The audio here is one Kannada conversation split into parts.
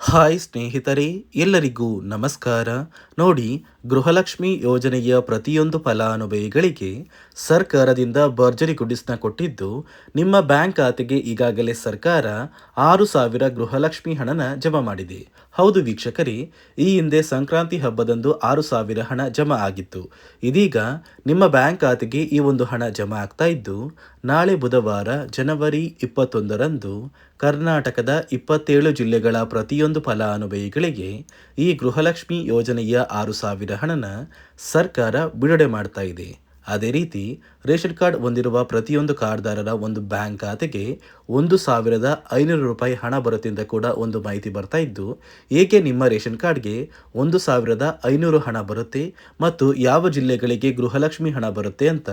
ಹಾಯ್ ಸ್ನೇಹಿತರೆ, ಎಲ್ಲರಿಗೂ ನಮಸ್ಕಾರ. ನೋಡಿ, ಗೃಹಲಕ್ಷ್ಮಿ ಯೋಜನೆಯ ಪ್ರತಿಯೊಂದು ಫಲಾನುಭವಿಗಳಿಗೆ ಸರ್ಕಾರದಿಂದ ಭರ್ಜರಿ ಗುಡಿಸ್ನ ಕೊಟ್ಟಿದ್ದು, ನಿಮ್ಮ ಬ್ಯಾಂಕ್ ಖಾತೆಗೆ ಈಗಾಗಲೇ ಸರ್ಕಾರ 6,000 ಗೃಹಲಕ್ಷ್ಮಿ ಹಣನ ಜಮಾ ಮಾಡಿದೆ. ಹೌದು ವೀಕ್ಷಕರೇ, ಈ ಹಿಂದೆ ಸಂಕ್ರಾಂತಿ ಹಬ್ಬದಂದು 6,000 ಹಣ ಜಮಾ ಆಗಿತ್ತು. ಇದೀಗ ನಿಮ್ಮ ಬ್ಯಾಂಕ್ ಖಾತೆಗೆ ಈ ಒಂದು ಹಣ ಜಮಾ ಆಗ್ತಾ ಇದ್ದು, ನಾಳೆ ಬುಧವಾರ ಜನವರಿ 21ರಂದು ಕರ್ನಾಟಕದ 27 ಜಿಲ್ಲೆಗಳ ಪ್ರತಿಯೊಂದು ಫಲಾನುಭವಿಗಳಿಗೆ ಈ ಗೃಹಲಕ್ಷ್ಮಿ ಯೋಜನೆಯ 6,000 ಹಣನ ಸರ್ಕಾರ ಬಿಡುಗಡೆ ಮಾಡ್ತಾ ಇದೆ. ಅದೇ ರೀತಿ ರೇಷನ್ ಕಾರ್ಡ್ ಹೊಂದಿರುವ ಪ್ರತಿಯೊಂದು ಕಾರ್ಡ್ದಾರರ ಒಂದು ಬ್ಯಾಂಕ್ ಖಾತೆಗೆ 1,500 ರೂಪಾಯಿ ಹಣ ಬರುತ್ತೆ ಅಂತ ಕೂಡ ಒಂದು ಮಾಹಿತಿ ಬರ್ತಾ ಇದ್ದು, ಏಕೆ ನಿಮ್ಮ ರೇಷನ್ ಕಾರ್ಡ್ಗೆ 1,500 ಹಣ ಬರುತ್ತೆ ಮತ್ತು ಯಾವ ಜಿಲ್ಲೆಗಳಿಗೆ ಗೃಹಲಕ್ಷ್ಮಿ ಹಣ ಬರುತ್ತೆ ಅಂತ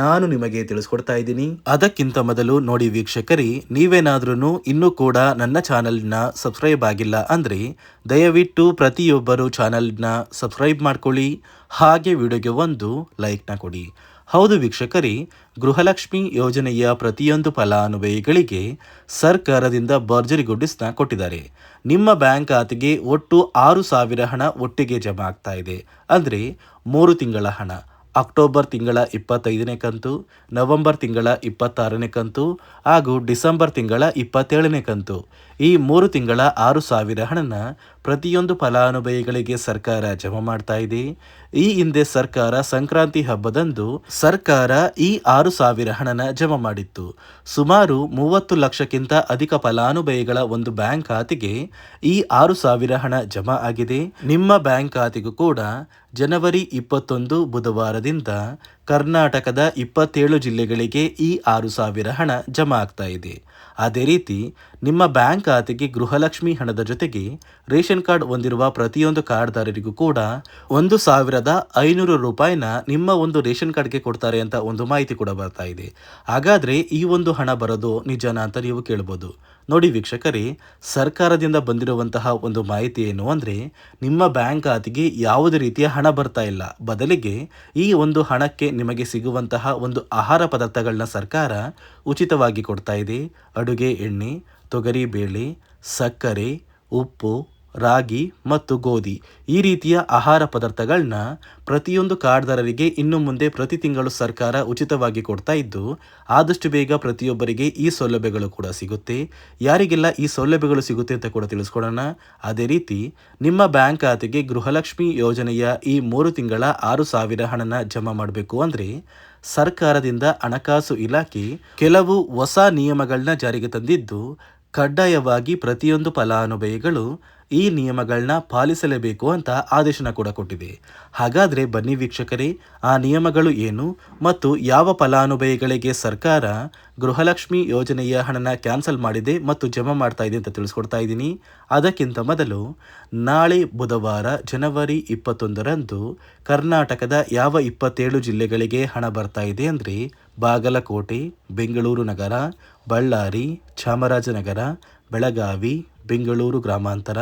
ನಾನು ನಿಮಗೆ ತಿಳಿಸ್ಕೊಡ್ತಾ ಇದ್ದೀನಿ. ಅದಕ್ಕಿಂತ ಮೊದಲು ನೋಡಿ ವೀಕ್ಷಕರೇ, ನೀವೇನಾದ್ರೂ ಇನ್ನೂ ಕೂಡ ನನ್ನ ಚಾನಲ್ನ ಸಬ್ಸ್ಕ್ರೈಬ್ ಆಗಿಲ್ಲ ಅಂದರೆ ದಯವಿಟ್ಟು ಪ್ರತಿಯೊಬ್ಬರು ಚಾನಲ್ನ ಸಬ್ಸ್ಕ್ರೈಬ್ ಮಾಡ್ಕೊಳ್ಳಿ, ಹಾಗೆ ವಿಡಿಯೋಗೆ ಒಂದು ಲೈಕ್ನ ಕೊಡಿ. ಹೌದು ವೀಕ್ಷಕರೇ, ಗೃಹಲಕ್ಷ್ಮಿ ಯೋಜನೆಯ ಪ್ರತಿಯೊಂದು ಫಲಾನುಭವಿಗಳಿಗೆ ಸರ್ಕಾರದಿಂದ ಭರ್ಜರಿ ಗುಡ್ಡಿಸ್ನ ಕೊಟ್ಟಿದ್ದಾರೆ. ನಿಮ್ಮ ಬ್ಯಾಂಕ್ ಖಾತೆಗೆ ಒಟ್ಟು 6,000 ಹಣ ಒಟ್ಟಿಗೆ ಜಮಾ ಆಗ್ತಾ ಇದೆ. ಅಂದರೆ 3 ತಿಂಗಳ ಹಣ, ಅಕ್ಟೋಬರ್ ತಿಂಗಳ 25ನೇ ಕಂತು, ನವೆಂಬರ್ ತಿಂಗಳ 26ನೇ ಕಂತು ಹಾಗೂ ಡಿಸೆಂಬರ್ ತಿಂಗಳ 27ನೇ ಕಂತು, ಈ 3 ತಿಂಗಳ 6,000 ಹಣನ ಪ್ರತಿಯೊಂದು ಫಲಾನುಭವಿಗಳಿಗೆ ಸರ್ಕಾರ ಜಮಾ ಮಾಡ್ತಾ ಇದೆ. ಈ ಹಿಂದೆ ಸರ್ಕಾರ ಸಂಕ್ರಾಂತಿ ಹಬ್ಬದಂದು ಸರ್ಕಾರ ಈ 6,000 ಹಣನ ಜಮಾ ಮಾಡಿತ್ತು. ಸುಮಾರು 30 ಲಕ್ಷಕ್ಕಿಂತ ಅಧಿಕ ಫಲಾನುಭವಿಗಳ ಒಂದು ಬ್ಯಾಂಕ್ ಖಾತೆಗೆ ಈ 6,000 ಹಣ ಜಮಾ ಆಗಿದೆ. ನಿಮ್ಮ ಬ್ಯಾಂಕ್ ಖಾತೆಗೂ ಕೂಡ ಜನವರಿ 21 ಬುಧವಾರದಿಂದ ಕರ್ನಾಟಕದ 27 ಜಿಲ್ಲೆಗಳಿಗೆ ಈ 6,000 ಹಣ ಜಮಾ ಆಗ್ತಾ ಇದೆ. ಅದೇ ರೀತಿ ನಿಮ್ಮ ಬ್ಯಾಂಕ್ ಖಾತೆಗೆ ಗೃಹಲಕ್ಷ್ಮಿ ಹಣದ ಜೊತೆಗೆ ರೇಷನ್ ಕಾರ್ಡ್ ಹೊಂದಿರುವ ಪ್ರತಿಯೊಂದು ಕಾರ್ಡ್ದಾರರಿಗೂ ಕೂಡ 1,500 ರೂಪಾಯಿನ ನಿಮ್ಮ ಒಂದು ರೇಷನ್ ಕಾರ್ಡ್ಗೆ ಕೊಡ್ತಾರೆ ಅಂತ ಒಂದು ಮಾಹಿತಿ ಕೂಡ ಬರ್ತಾ ಇದೆ. ಹಾಗಾದರೆ ಈ ಒಂದು ಹಣ ಬರೋದು ನಿಜನಾ ಅಂತ ನೀವು ಕೇಳ್ಬೋದು. ನೋಡಿ ವೀಕ್ಷಕರೇ, ಸರ್ಕಾರದಿಂದ ಬಂದಿರುವಂತಹ ಒಂದು ಮಾಹಿತಿ ಏನು ಅಂದರೆ, ನಿಮ್ಮ ಬ್ಯಾಂಕ್ ಖಾತೆಗೆ ಯಾವುದೇ ರೀತಿಯ ಹಣ ಬರ್ತಾ ಇಲ್ಲ. ಬದಲಿಗೆ ಈ ಒಂದು ಹಣಕ್ಕೆ ನಿಮಗೆ ಸಿಗುವಂತಹ ಒಂದು ಆಹಾರ ಪದಾರ್ಥಗಳನ್ನ ಸರ್ಕಾರ ಉಚಿತವಾಗಿ ಕೊಡ್ತಾ ಇದೆ. ಅಡುಗೆ ಎಣ್ಣೆ, ತೊಗರಿ ಬೇಳೆ, ಸಕ್ಕರೆ, ಉಪ್ಪು, ರಾಗಿ ಮತ್ತು ಗೋಧಿ, ಈ ರೀತಿಯ ಆಹಾರ ಪದಾರ್ಥಗಳನ್ನ ಪ್ರತಿಯೊಂದು ಕಾರ್ಡ್ದಾರರಿಗೆ ಇನ್ನು ಮುಂದೆ ಪ್ರತಿ ತಿಂಗಳು ಸರ್ಕಾರ ಉಚಿತವಾಗಿ ಕೊಡ್ತಾ ಇದ್ದು, ಆದಷ್ಟು ಬೇಗ ಪ್ರತಿಯೊಬ್ಬರಿಗೆ ಈ ಸೌಲಭ್ಯಗಳು ಕೂಡ ಸಿಗುತ್ತೆ. ಯಾರಿಗೆಲ್ಲ ಈ ಸೌಲಭ್ಯಗಳು ಸಿಗುತ್ತೆ ಅಂತ ಕೂಡ ತಿಳಿಸ್ಕೊಡೋಣ. ಅದೇ ರೀತಿ ನಿಮ್ಮ ಬ್ಯಾಂಕ್ ಖಾತೆಗೆ ಗೃಹಲಕ್ಷ್ಮಿ ಯೋಜನೆಯ ಈ 3 ತಿಂಗಳ 6,000 ಹಣನ ಜಮಾ ಮಾಡಬೇಕು ಅಂದರೆ ಸರ್ಕಾರದಿಂದ ಹಣಕಾಸು ಇಲಾಖೆ ಕೆಲವು ಹೊಸ ನಿಯಮಗಳನ್ನ ಜಾರಿಗೆ ತಂದಿದ್ದು, ಕಡ್ಡಾಯವಾಗಿ ಪ್ರತಿಯೊಂದು ಫಲಾನುಭವಿಗಳು ಈ ನಿಯಮಗಳನ್ನ ಪಾಲಿಸಲೇಬೇಕು ಅಂತ ಆದೇಶನ ಕೂಡ ಕೊಟ್ಟಿದೆ. ಹಾಗಾದರೆ ಬನ್ನಿ ವೀಕ್ಷಕರೇ, ಆ ನಿಯಮಗಳು ಏನು ಮತ್ತು ಯಾವ ಫಲಾನುಭವಿಗಳಿಗೆ ಸರ್ಕಾರ ಗೃಹಲಕ್ಷ್ಮಿ ಯೋಜನೆಯ ಹಣನ ಕ್ಯಾನ್ಸಲ್ ಮಾಡಿದೆ ಮತ್ತು ಜಮಾ ಮಾಡ್ತಾ ಇದೆ ಅಂತ ತಿಳಿಸ್ಕೊಡ್ತಾ ಇದ್ದೀನಿ. ಅದಕ್ಕಿಂತ ಮೊದಲು ನಾಳೆ ಬುಧವಾರ ಜನವರಿ 21ರಂದು ಕರ್ನಾಟಕದ ಯಾವ 27 ಜಿಲ್ಲೆಗಳಿಗೆ ಹಣ ಬರ್ತಾ ಇದೆ ಅಂದರೆ ಬಾಗಲಕೋಟೆ, ಬೆಂಗಳೂರು ನಗರ, ಬಳ್ಳಾರಿ, ಚಾಮರಾಜನಗರ, ಬೆಳಗಾವಿ, ಬೆಂಗಳೂರು ಗ್ರಾಮಾಂತರ,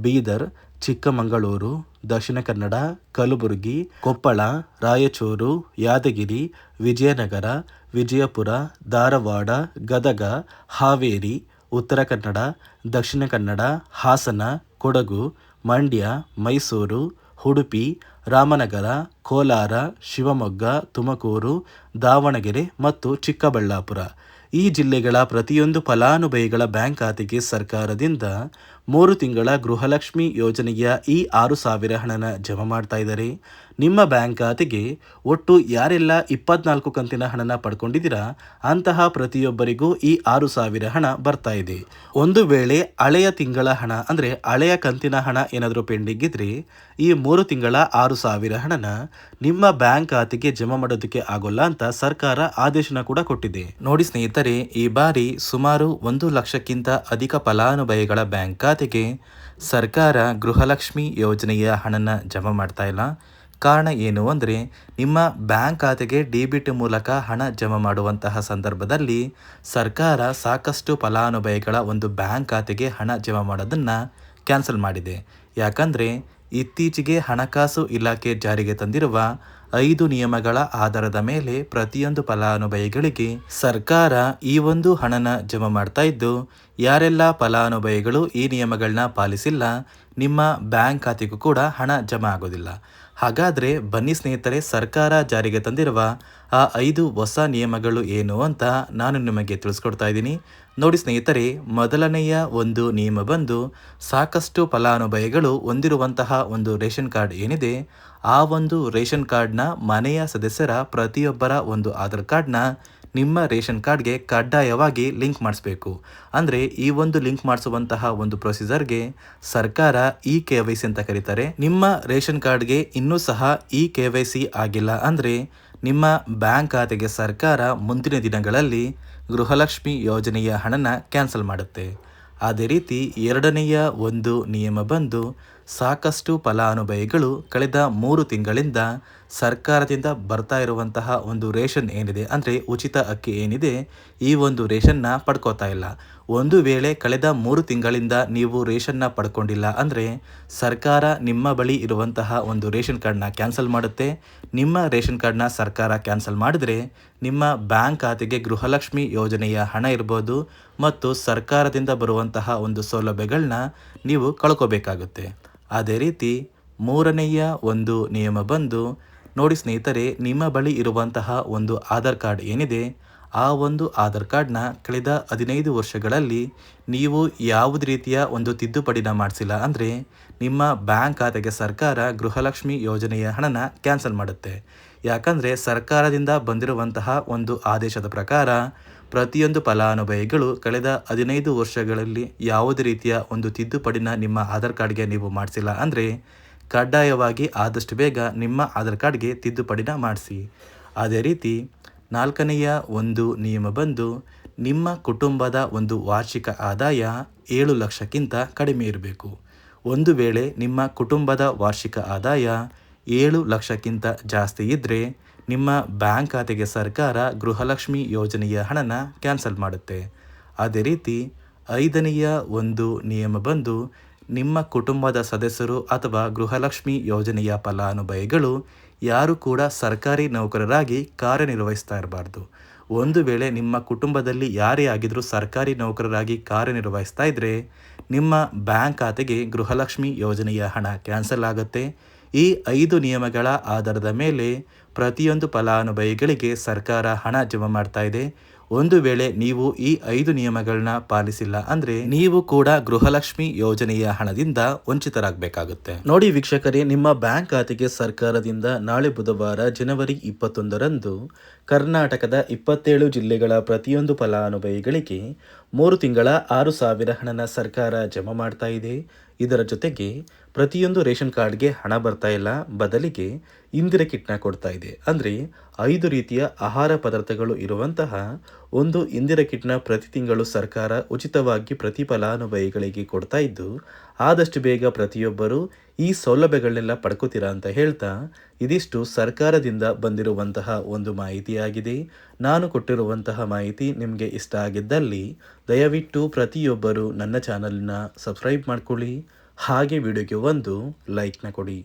ಬೀದರ್, ಚಿಕ್ಕಮಗಳೂರು, ದಕ್ಷಿಣ ಕನ್ನಡ, ಕಲಬುರಗಿ, ಕೊಪ್ಪಳ, ರಾಯಚೂರು, ಯಾದಗಿರಿ, ವಿಜಯನಗರ, ವಿಜಯಪುರ, ಧಾರವಾಡ, ಗದಗ, ಹಾವೇರಿ, ಉತ್ತರ ಕನ್ನಡ, ದಕ್ಷಿಣ ಕನ್ನಡ, ಹಾಸನ, ಕೊಡಗು, ಮಂಡ್ಯ, ಮೈಸೂರು, ಉಡುಪಿ, ರಾಮನಗರ, ಕೋಲಾರ, ಶಿವಮೊಗ್ಗ, ತುಮಕೂರು, ದಾವಣಗೆರೆ ಮತ್ತು ಚಿಕ್ಕಬಳ್ಳಾಪುರ, ಈ ಜಿಲ್ಲೆಗಳ ಪ್ರತಿಯೊಂದು ಫಲಾನುಭವಿಗಳ ಬ್ಯಾಂಕ್ ಖಾತೆಗೆ ಸರ್ಕಾರದಿಂದ 3 ತಿಂಗಳ ಗೃಹಲಕ್ಷ್ಮಿ ಯೋಜನೆಯ ಈ 6,000 ಹಣನ ಜಮಾ ಮಾಡ್ತಾ ಇದ್ದಾರೆ. ನಿಮ್ಮ ಬ್ಯಾಂಕ್ ಖಾತೆಗೆ ಒಟ್ಟು ಯಾರೆಲ್ಲ 24 ಕಂತಿನ ಹಣನ ಪಡ್ಕೊಂಡಿದ್ದೀರಾ ಅಂತಹ ಪ್ರತಿಯೊಬ್ಬರಿಗೂ ಈ 6,000 ಹಣ ಬರ್ತಾ ಇದೆ. ಒಂದು ವೇಳೆ ಹಳೆಯ ತಿಂಗಳ ಹಣ ಅಂದರೆ ಹಳೆಯ ಕಂತಿನ ಹಣ ಏನಾದರೂ ಪೆಂಡಿಂಗ್ ಇದ್ರೆ ಈ 3 ತಿಂಗಳ 6,000 ಹಣನ ನಿಮ್ಮ ಬ್ಯಾಂಕ್ ಖಾತೆಗೆ ಜಮಾ ಮಾಡೋದಕ್ಕೆ ಆಗೋಲ್ಲ ಅಂತ ಸರ್ಕಾರ ಆದೇಶನ ಕೂಡ ಕೊಟ್ಟಿದೆ. ನೋಡಿ ಸ್ನೇಹಿತರೆ, ಈ ಬಾರಿ ಸುಮಾರು 1 ಲಕ್ಷಕ್ಕಿಂತ ಅಧಿಕ ಫಲಾನುಭವಿಗಳ ಬ್ಯಾಂಕ್ ಖಾತೆಗೆ ಸರ್ಕಾರ ಗೃಹಲಕ್ಷ್ಮಿ ಯೋಜನೆಯ ಹಣನ ಜಮಾ ಮಾಡ್ತಾ ಇಲ್ಲ. ಕಾರಣ ಏನು ಅಂದರೆ, ನಿಮ್ಮ ಬ್ಯಾಂಕ್ ಖಾತೆಗೆ ಡೆಬಿಟ್ ಮೂಲಕ ಹಣ ಜಮಾ ಮಾಡುವಂತಹ ಸಂದರ್ಭದಲ್ಲಿ ಸರ್ಕಾರ ಸಾಕಷ್ಟು ಫಲಾನುಭವಿಗಳ ಒಂದು ಬ್ಯಾಂಕ್ ಖಾತೆಗೆ ಹಣ ಜಮಾ ಮಾಡೋದನ್ನು ಕ್ಯಾನ್ಸಲ್ ಮಾಡಿದೆ. ಯಾಕಂದರೆ ಇತ್ತೀಚೆಗೆ ಹಣಕಾಸು ಇಲಾಖೆ ಜಾರಿಗೆ ತಂದಿರುವ 5 ನಿಯಮಗಳ ಆಧಾರದ ಮೇಲೆ ಪ್ರತಿಯೊಂದು ಫಲಾನುಭವಿಗಳಿಗೆ ಸರ್ಕಾರ ಈ ಒಂದು ಹಣನ ಜಮಾ ಮಾಡ್ತಾ ಇದ್ದು, ಯಾರೆಲ್ಲ ಫಲಾನುಭವಿಗಳು ಈ ನಿಯಮಗಳನ್ನ ಪಾಲಿಸಿಲ್ಲ, ನಿಮ್ಮ ಬ್ಯಾಂಕ್ ಖಾತೆಗೂ ಕೂಡ ಹಣ ಜಮಾ ಆಗೋದಿಲ್ಲ. ಹಾಗಾದರೆ ಬನ್ನಿ ಸ್ನೇಹಿತರೆ, ಸರ್ಕಾರ ಜಾರಿಗೆ ತಂದಿರುವ ಆ 5 ಹೊಸ ನಿಯಮಗಳು ಏನು ಅಂತ ನಾನು ನಿಮಗೆ ತಿಳಿಸ್ಕೊಡ್ತಾ ಇದ್ದೀನಿ. ನೋಡಿ ಸ್ನೇಹಿತರೆ, ಮೊದಲನೆಯ ಒಂದು ನಿಯಮ ಬಂದು, ಸಾಕಷ್ಟು ಫಲಾನುಭವಿಗಳು ಹೊಂದಿರುವಂತಹ ಒಂದು ರೇಷನ್ ಕಾರ್ಡ್ ಏನಿದೆ, ಆ ಒಂದು ರೇಷನ್ ಕಾರ್ಡ್ನ ಮನೆಯ ಸದಸ್ಯರ ಪ್ರತಿಯೊಬ್ಬರ ಒಂದು ಆಧಾರ್ ಕಾರ್ಡ್ನ ನಿಮ್ಮ ರೇಷನ್ ಕಾರ್ಡ್ಗೆ ಕಡ್ಡಾಯವಾಗಿ ಲಿಂಕ್ ಮಾಡಿಸ್ಬೇಕು. ಅಂದರೆ ಈ ಒಂದು ಲಿಂಕ್ ಮಾಡಿಸುವಂತಹ ಒಂದು ಪ್ರೊಸೀಜರ್ಗೆ ಸರ್ಕಾರ KYC ಅಂತ ಕರೀತಾರೆ. ನಿಮ್ಮ ರೇಷನ್ ಕಾರ್ಡ್ಗೆ ಇನ್ನೂ ಸಹ KYC ಆಗಿಲ್ಲ ಅಂದರೆ ನಿಮ್ಮ ಬ್ಯಾಂಕ್ ಖಾತೆಗೆ ಸರ್ಕಾರ ಮುಂದಿನ ದಿನಗಳಲ್ಲಿ ಗೃಹಲಕ್ಷ್ಮಿ ಯೋಜನೆಯ ಹಣನ ಕ್ಯಾನ್ಸಲ್ ಮಾಡುತ್ತೆ. ಅದೇ ರೀತಿ ಎರಡನೆಯ ಒಂದು ನಿಯಮ ಬಂದು, ಸಾಕಷ್ಟು ಫಲಾನುಭವಿಗಳು ಕಳೆದ 3 ತಿಂಗಳಿಂದ ಸರ್ಕಾರದಿಂದ ಬರ್ತಾ ಇರುವಂತಹ ಒಂದು ರೇಷನ್ ಏನಿದೆ, ಅಂದರೆ ಉಚಿತ ಅಕ್ಕಿ ಏನಿದೆ, ಈ ಒಂದು ರೇಷನ್ನ ಪಡ್ಕೋತಾ ಇಲ್ಲ. ಒಂದು ವೇಳೆ ಕಳೆದ 3 ತಿಂಗಳಿಂದ ನೀವು ರೇಷನ್ನ ಪಡ್ಕೊಂಡಿಲ್ಲ ಅಂದರೆ ಸರ್ಕಾರ ನಿಮ್ಮ ಬಳಿ ಇರುವಂತಹ ಒಂದು ರೇಷನ್ ಕಾರ್ಡ್ನ ಕ್ಯಾನ್ಸಲ್ ಮಾಡುತ್ತೆ. ನಿಮ್ಮ ರೇಷನ್ ಕಾರ್ಡ್ನ ಸರ್ಕಾರ ಕ್ಯಾನ್ಸಲ್ ಮಾಡಿದರೆ ನಿಮ್ಮ ಬ್ಯಾಂಕ್ ಖಾತೆಗೆ ಗೃಹಲಕ್ಷ್ಮಿ ಯೋಜನೆಯ ಹಣ ಇರ್ಬೋದು ಮತ್ತು ಸರ್ಕಾರದಿಂದ ಬರುವಂತಹ ಒಂದು ಸೌಲಭ್ಯಗಳನ್ನ ನೀವು ಕಳ್ಕೋಬೇಕಾಗುತ್ತೆ. ಅದೇ ರೀತಿ ಮೂರನೆಯ ಒಂದು ನಿಯಮ ಬಂದು, ನೋಡಿ ಸ್ನೇಹಿತರೆ, ನಿಮ್ಮ ಬಳಿ ಇರುವಂತಹ ಒಂದು ಆಧಾರ್ ಕಾರ್ಡ್ ಏನಿದೆ, ಆ ಒಂದು ಆಧಾರ್ ಕಾರ್ಡ್ನ ಕಳೆದ 15 ವರ್ಷಗಳಲ್ಲಿ ನೀವು ಯಾವುದೇ ರೀತಿಯ ಒಂದು ತಿದ್ದುಪಡಿನ ಮಾಡಿಸಿಲ್ಲ ಅಂದರೆ ನಿಮ್ಮ ಬ್ಯಾಂಕ್ ಖಾತೆಗೆ ಸರ್ಕಾರ ಗೃಹಲಕ್ಷ್ಮಿ ಯೋಜನೆಯ ಹಣನ ಕ್ಯಾನ್ಸಲ್ ಮಾಡುತ್ತೆ. ಯಾಕಂದರೆ ಸರ್ಕಾರದಿಂದ ಬಂದಿರುವಂತಹ ಒಂದು ಆದೇಶದ ಪ್ರಕಾರ ಪ್ರತಿಯೊಂದು ಫಲಾನುಭವಿಗಳು ಕಳೆದ 15 ವರ್ಷಗಳಲ್ಲಿ ಯಾವುದೇ ರೀತಿಯ ಒಂದು ತಿದ್ದುಪಡಿನ ನಿಮ್ಮ ಆಧಾರ್ ಕಾರ್ಡ್ಗೆ ನೀವು ಮಾಡಿಸಿಲ್ಲ ಅಂದರೆ ಕಡ್ಡಾಯವಾಗಿ ಆದಷ್ಟು ಬೇಗ ನಿಮ್ಮ ಆಧಾರ್ ಕಾರ್ಡ್ಗೆ ತಿದ್ದುಪಡಿನ ಮಾಡಿಸಿ. ಅದೇ ರೀತಿ ನಾಲ್ಕನೆಯ ಒಂದು ನಿಯಮ ಬಂದು, ನಿಮ್ಮ ಕುಟುಂಬದ ಒಂದು ವಾರ್ಷಿಕ ಆದಾಯ 7 ಲಕ್ಷಕ್ಕಿಂತ ಕಡಿಮೆ ಇರಬೇಕು. ಒಂದು ವೇಳೆ ನಿಮ್ಮ ಕುಟುಂಬದ ವಾರ್ಷಿಕ ಆದಾಯ 7 ಲಕ್ಷಕ್ಕಿಂತ ಜಾಸ್ತಿ ಇದ್ದರೆ ನಿಮ್ಮ ಬ್ಯಾಂಕ್ ಖಾತೆಗೆ ಸರ್ಕಾರ ಗೃಹಲಕ್ಷ್ಮಿ ಯೋಜನೆಯ ಹಣನ ಕ್ಯಾನ್ಸಲ್ ಮಾಡುತ್ತೆ. ಅದೇ ರೀತಿ ಐದನೆಯ ಒಂದು ನಿಯಮ ಬಂದು, ನಿಮ್ಮ ಕುಟುಂಬದ ಸದಸ್ಯರು ಅಥವಾ ಗೃಹಲಕ್ಷ್ಮಿ ಯೋಜನೆಯ ಫಲಾನುಭವಿಗಳು ಯಾರು ಕೂಡ ಸರ್ಕಾರಿ ನೌಕರರಾಗಿ ಕಾರ್ಯನಿರ್ವಹಿಸ್ತಾ ಇರಬಾರ್ದು. ಒಂದು ವೇಳೆ ನಿಮ್ಮ ಕುಟುಂಬದಲ್ಲಿ ಯಾರೇ ಆಗಿದ್ರೂ ಸರ್ಕಾರಿ ನೌಕರರಾಗಿ ಕಾರ್ಯನಿರ್ವಹಿಸ್ತಾ ಇದ್ದರೆ ನಿಮ್ಮ ಬ್ಯಾಂಕ್ ಖಾತೆಗೆ ಗೃಹಲಕ್ಷ್ಮಿ ಯೋಜನೆಯ ಹಣ ಕ್ಯಾನ್ಸಲ್ ಆಗುತ್ತೆ. ಈ 5 ನಿಯಮಗಳ ಆಧಾರದ ಮೇಲೆ ಪ್ರತಿಯೊಂದು ಫಲಾನುಭವಿಗಳಿಗೆ ಸರ್ಕಾರ ಹಣ ಜಮಾ ಮಾಡ್ತಾ ಇದೆ. ಒಂದು ವೇಳೆ ನೀವು ಈ 5 ನಿಯಮಗಳನ್ನ ಪಾಲಿಸಿಲ್ಲ ಅಂದರೆ ನೀವು ಕೂಡ ಗೃಹಲಕ್ಷ್ಮಿ ಯೋಜನೆಯ ಹಣದಿಂದ ವಂಚಿತರಾಗಬೇಕಾಗುತ್ತೆ. ನೋಡಿ ವೀಕ್ಷಕರೇ, ನಿಮ್ಮ ಬ್ಯಾಂಕ್ ಖಾತೆಗೆ ಸರ್ಕಾರದಿಂದ ನಾಳೆ ಬುಧವಾರ ಜನವರಿ 21ರಂದು ಕರ್ನಾಟಕದ 27 ಜಿಲ್ಲೆಗಳ ಪ್ರತಿಯೊಂದು ಫಲಾನುಭವಿಗಳಿಗೆ 3 ತಿಂಗಳ 6,000 ಹಣನ ಸರ್ಕಾರ ಜಮಾ ಮಾಡ್ತಾ ಇದೆ. ಇದರ ಜೊತೆಗೆ ಪ್ರತಿಯೊಂದು ರೇಷನ್ ಕಾರ್ಡ್ಗೆ ಹಣ ಬರ್ತಾ ಇಲ್ಲ, ಬದಲಿಗೆ ಇಂದಿರಾ ಕಿಟ್ನ ಕೊಡ್ತಾ ಇದೆ. ಅಂದರೆ 5 ರೀತಿಯ ಆಹಾರ ಪದಾರ್ಥಗಳು ಇರುವಂತಹ ಒಂದು ಇಂದಿರಾ ಕಿಟ್ನ ಪ್ರತಿ ತಿಂಗಳು ಸರ್ಕಾರ ಉಚಿತವಾಗಿ ಪ್ರತಿ ಫಲಾನುಭವಿಗಳಿಗೆ ಕೊಡ್ತಾ ಇದ್ದು, ಆದಷ್ಟು ಬೇಗ ಪ್ರತಿಯೊಬ್ಬರು ಈ ಸೌಲಭ್ಯಗಳನ್ನೆಲ್ಲ ಪಡ್ಕೋತೀರಾ ಅಂತ ಹೇಳ್ತಾ, ಇದಿಷ್ಟು ಸರ್ಕಾರದಿಂದ ಬಂದಿರುವಂತಹ ಒಂದು ಮಾಹಿತಿಯಾಗಿದೆ. ನಾನು ಕೊಟ್ಟಿರುವಂತಹ ಮಾಹಿತಿ ನಿಮಗೆ ಇಷ್ಟ ಆಗಿದ್ದಲ್ಲಿ ದಯವಿಟ್ಟು ಪ್ರತಿಯೊಬ್ಬರು ನನ್ನ ಚಾನಲ್ನ ಸಬ್ಸ್ಕ್ರೈಬ್ ಮಾಡ್ಕೊಳ್ಳಿ, ಹಾಗೆ ವಿಡಿಯೋಗೆ ಒಂದು ಲೈಕ್ನ ಕೊಡಿ.